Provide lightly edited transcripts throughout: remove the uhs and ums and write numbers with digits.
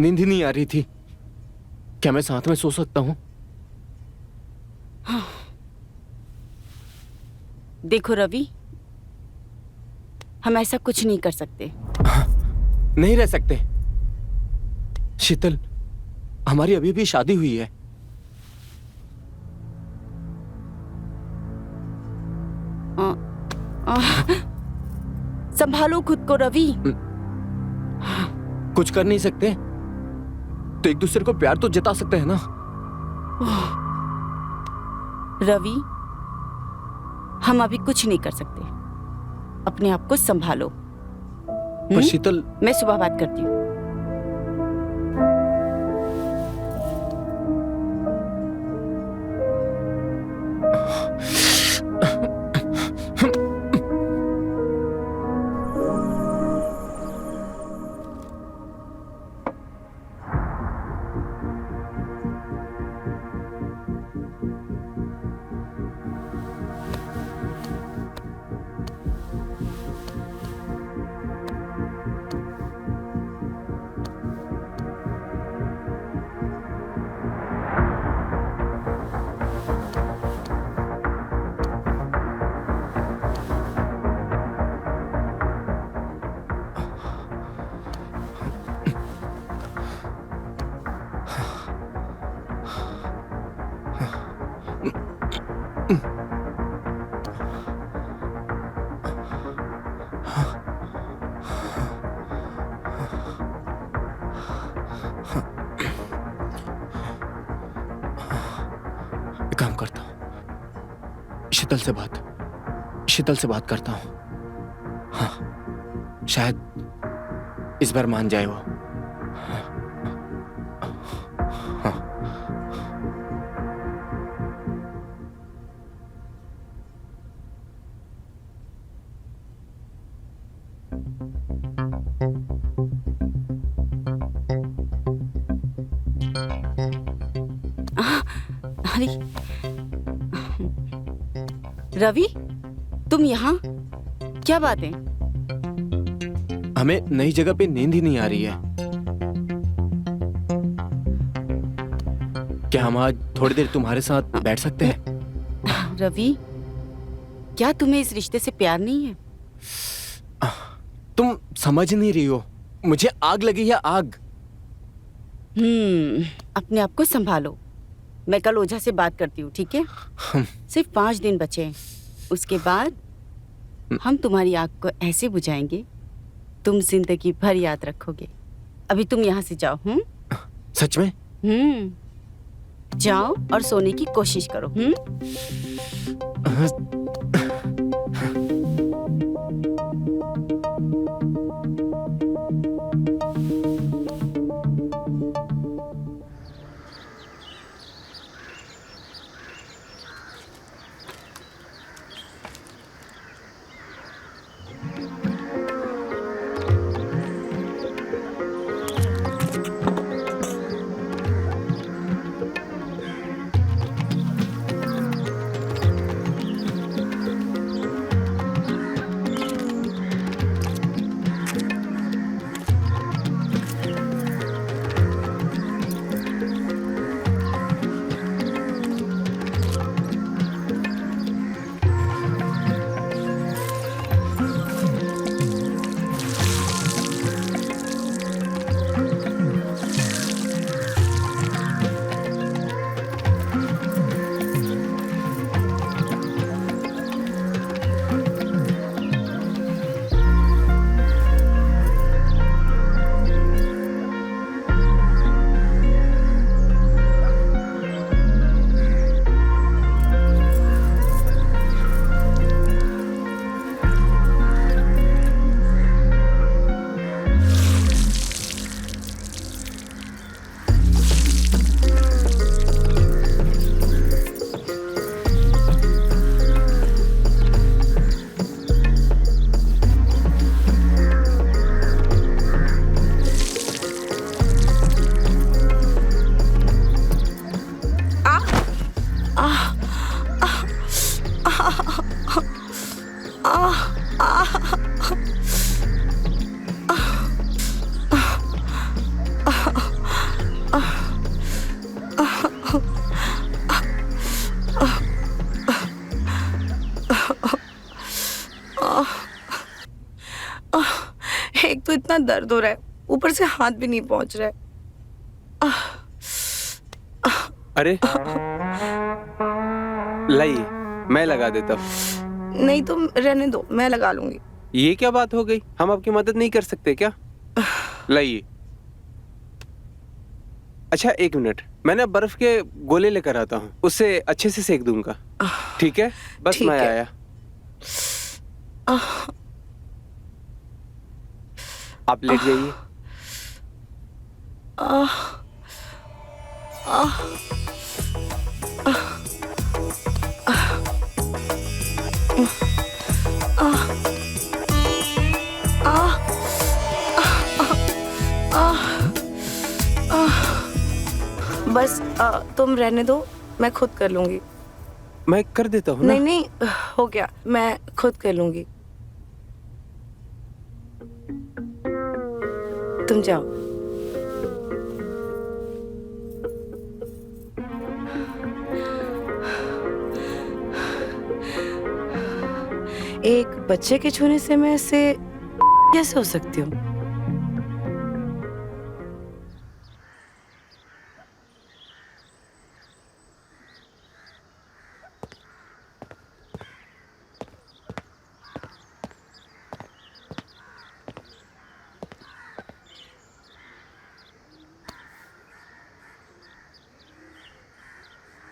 नींद ही नहीं आ रही थी। क्या मैं साथ में सो सकता हूँ? देखो रवि, हम ऐसा कुछ नहीं कर सकते। नहीं रह सकते। शीतल, हमारी अभी भी शादी हुई है। संभालो खुद को रवि। कुछ कर नहीं सकते तो एक दूसरे को प्यार तो जता सकते हैं ना। रवि, हम अभी कुछ नहीं कर सकते। अपने आप को संभालो। पर शीतल, मैं सुबह बात करती हूँ। काम करता हूँ, शीतल से बात करता हूँ। हाँ, शायद इस बार मान जाए वो। हाँ। अरे रवि, तुम यहाँ? क्या बात है? हमें नई जगह पे नींद ही नहीं आ रही है। क्या हम आज थोड़ी देर तुम्हारे साथ बैठ सकते हैं? रवि, क्या तुम्हें इस रिश्ते से प्यार नहीं है? तुम समझ नहीं रही हो, मुझे आग लगी है, आग। अपने आप को संभालो। मैं कल ओझा से बात करती हूँ, ठीक है? सिर्फ 5 दिन बचे हैं। उसके बाद हम तुम्हारी आग को ऐसे बुझाएंगे, तुम जिंदगी भर याद रखोगे। अभी तुम यहाँ से जाओ। सच में? जाओ और सोने की कोशिश करो। एक तो इतना दर्द हो रहा है, ऊपर से हाथ भी नहीं पहुंच रहा है। अरे लाइए, मैं लगा देता हूँ। नहीं, तुम रहने दो, मैं लगा लूंगी। ये क्या बात हो गई? हम आपकी मदद नहीं कर सकते क्या? लाइए। अच्छा, 1 मिनट, मैं ना बर्फ के गोले लेकर आता हूँ, उससे अच्छे से सेक दूंगा। ठीक है, बस ठीक मैं है। आया। आप लेट जाइए। बस तुम रहने दो, मैं खुद कर लूंगी। मैं कर देता हूँ ना। नहीं नहीं, हो गया, मैं खुद कर लूंगी। तुम जाओ। एक बच्चे के छूने से मैं ऐसे कैसे हो सकती हूँ?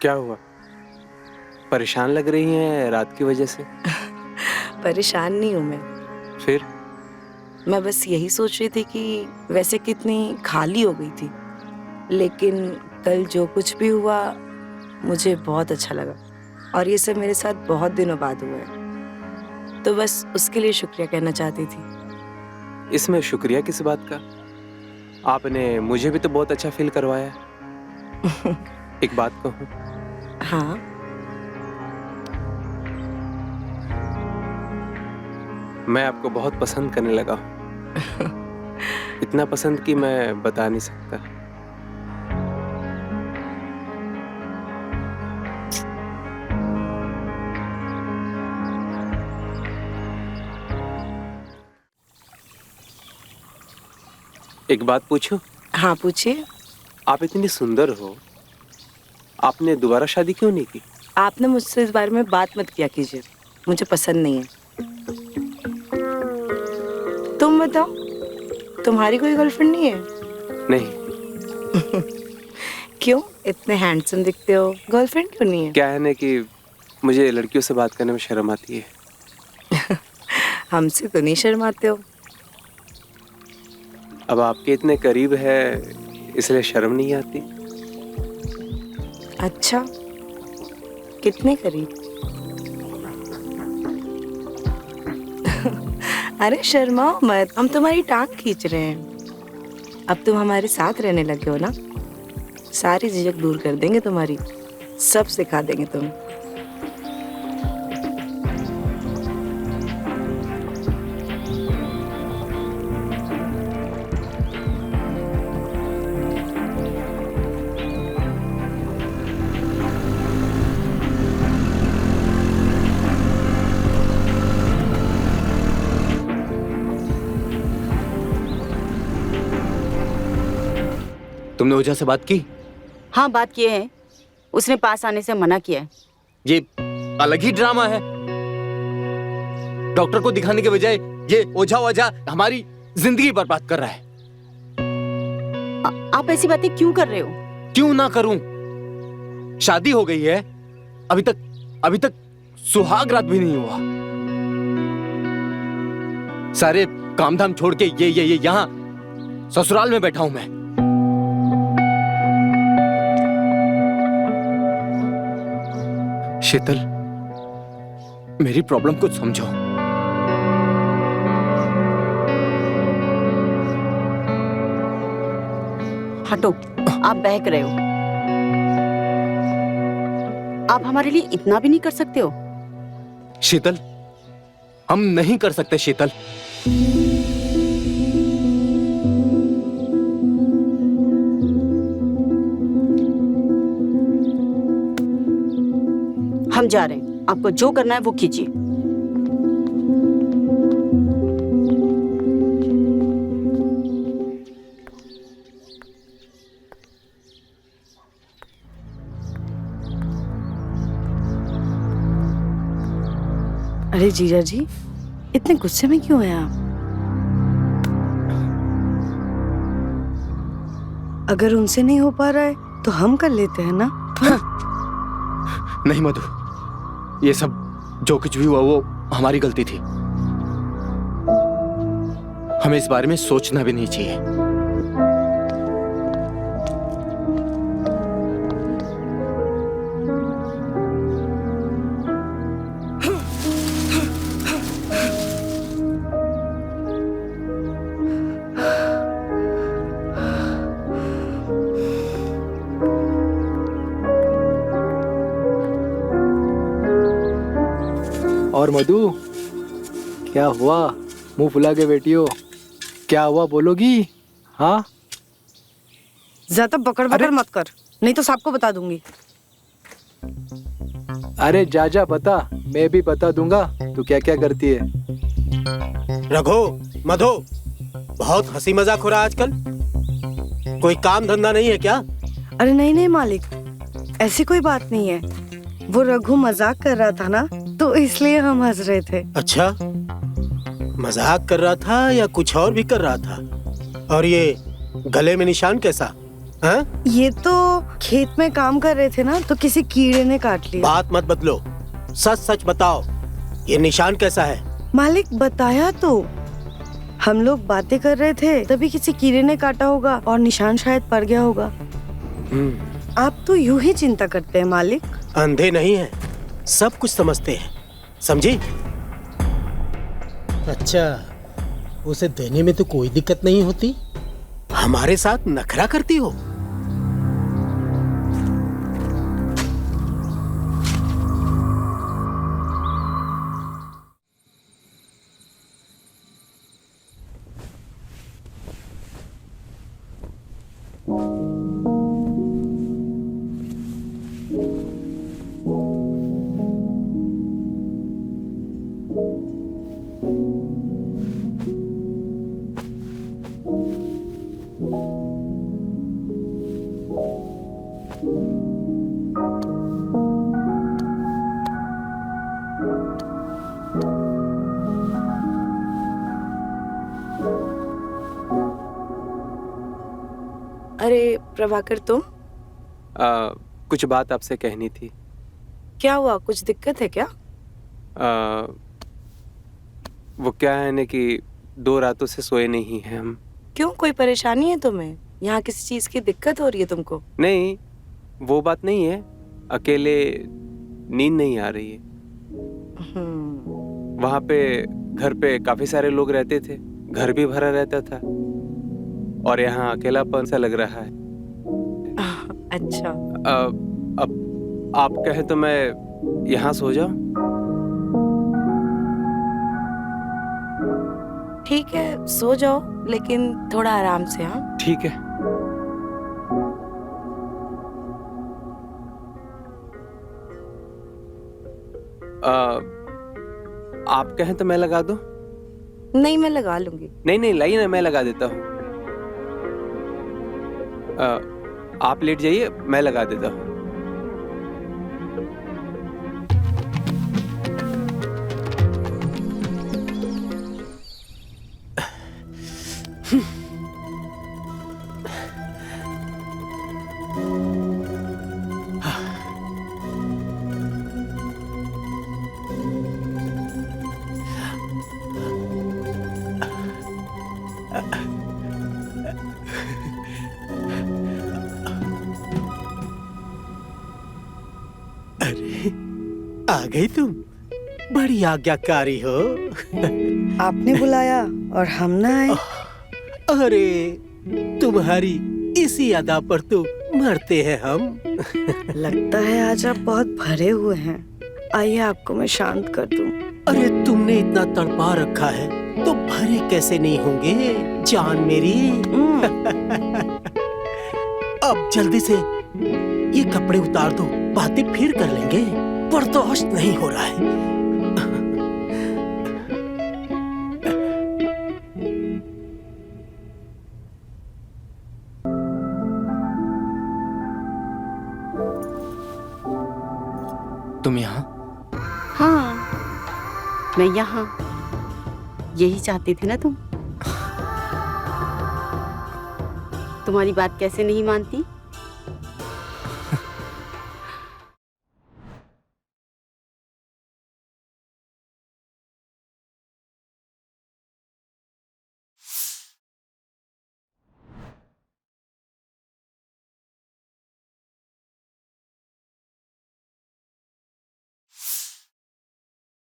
क्या हुआ? परेशान लग रही हैं रात की वजह से? परेशान नहीं हूँ मैं। फिर? मैं बस यही सोच रही थी कि वैसे कितनी खाली हो गई थी, लेकिन कल जो कुछ भी हुआ मुझे बहुत अच्छा लगा, और ये सब मेरे साथ बहुत दिनों बाद हुआ है, तो बस उसके लिए शुक्रिया कहना चाहती थी। इसमें शुक्रिया किस बात का? आपने मुझे भी तो बहुत अच्छा फील करवाया। एक बात कहूँ? हाँ। मैं आपको बहुत पसंद करने लगा हूँ। इतना पसंद कि मैं बता नहीं सकता। एक बात पूछूं? हाँ, पूछिए। आप इतनी सुंदर हो, आपने दोबारा शादी क्यों नहीं की? आपने मुझसे इस बारे में बात मत किया कीजिए, मुझे पसंद नहीं है। तुम बताओ, तुम्हारी कोई गर्लफ्रेंड नहीं है? नहीं। क्यों? इतने हैंडसम दिखते हो, गर्लफ्रेंड क्यों नहीं है? क्या है ना कि मुझे लड़कियों से बात करने में शर्म आती है। हमसे तो नहीं शर्माते हो। अब आपके इतने करीब है, इसलिए शर्म नहीं आती। अच्छा, कितने करीब? अरे शर्माओ मत, हम तुम्हारी टांग खींच रहे हैं। अब तुम हमारे साथ रहने लगे हो ना, सारी झिझक दूर कर देंगे तुम्हारी, सब सिखा देंगे तुम्हें। तुमने ओझा से बात की? हाँ, बात किए हैं, उसने पास आने से मना किया है। ये अलग ही ड्रामा है। डॉक्टर को दिखाने के बजाय ये ओझा वोझा हमारी जिंदगी बर्बाद कर रहा है। आप ऐसी बातें क्यों कर रहे हो? क्यों ना करूं? शादी हो गई है, अभी तक सुहाग रात भी नहीं हुआ। सारे काम धाम छोड़ के ये यहाँ ससुराल में बैठा हूं मैं। शीतल, मेरी प्रॉब्लम को समझो। हटो, आप बहक रहे हो। आप हमारे लिए इतना भी नहीं कर सकते हो? शीतल, हम नहीं कर सकते शीतल। हम जा रहे हैं, आपको जो करना है वो कीजिए। अरे जीजा जी, इतने गुस्से में क्यों हैं आप? अगर उनसे नहीं हो पा रहा है तो हम कर लेते हैं ना। नहीं मधु, ये सब जो कुछ भी हुआ वो हमारी गलती थी। हमें इस बारे में सोचना भी नहीं चाहिए। और मधु, क्या हुआ? मुंह फुला के बैठी हो, क्या हुआ बोलोगी? हाँ, ज्यादा बकड़ बकड़ मत कर, नहीं तो सबको बता दूंगी। अरे जा जा बता, मैं भी बता दूंगा तू क्या क्या करती है। रघु, मधु, बहुत हंसी मजाक हो रहा है आजकल। कोई काम धंधा नहीं है क्या? अरे नहीं नहीं मालिक, ऐसी कोई बात नहीं है। वो रघु मजाक कर रहा था ना, तो इसलिए हम हंस रहे थे। अच्छा, मजाक कर रहा था या कुछ और भी कर रहा था? और ये गले में निशान कैसा? हाँ? ये तो खेत में काम कर रहे थे ना, तो किसी कीड़े ने काट लिया। बात मत बदलो, सच सच बताओ, ये निशान कैसा है? मालिक बताया तो, हम लोग बातें कर रहे थे तभी किसी कीड़े ने काटा होगा और निशान शायद पड़ गया होगा। आप तो यूं ही चिंता करते हैं मालिक। अंधे नहीं है, सब कुछ समझते हैं, समझी? अच्छा, उसे देने में तो कोई दिक्कत नहीं होती, हमारे साथ नखरा करती हो। अरे प्रभाकर, तुम? कुछ बात आपसे कहनी थी। क्या हुआ, कुछ दिक्कत है क्या? वो क्या है ना कि 2 रातों से सोए नहीं हैं हम। क्यों, कोई परेशानी है तुम्हें? यहाँ किसी चीज की दिक्कत हो रही है तुमको? नहीं, वो बात नहीं है, अकेले नींद नहीं आ रही है। वहाँ पे घर पे काफी सारे लोग रहते थे, घर भी भरा रहता था, और यहाँ अकेलापन सा लग रहा है। अच्छा, अब आप कहे तो मैं यहाँ सो जाऊं? ठीक है, सो जाओ, लेकिन थोड़ा आराम से। हाँ ठीक है। आप कहें तो मैं लगा दूं? नहीं, मैं लगा लूंगी। नहीं नहीं, लाइए ना, मैं लगा देता हूँ। आप लेट जाइए, मैं लगा देता हूँ। अरे, आ गई तुम, बड़ी आज्ञाकारी हो। आपने बुलाया और हम ना आए? अरे, तुम्हारी इसी अदा पर तो मरते हैं हम। लगता है आज आप बहुत भरे हुए हैं। आइए, आपको मैं शांत कर दूं। अरे, तुमने इतना तड़पा रखा है तो भरे कैसे नहीं होंगे जान मेरी। अब जल्दी से ये कपड़े उतार दो, बातें फिर कर लेंगे, बर्दाश्त नहीं हो रहा है। तुम यहाँ? हाँ, मैं यहाँ, यही चाहते थे ना तुम? तुम्हारी बात कैसे नहीं मानती?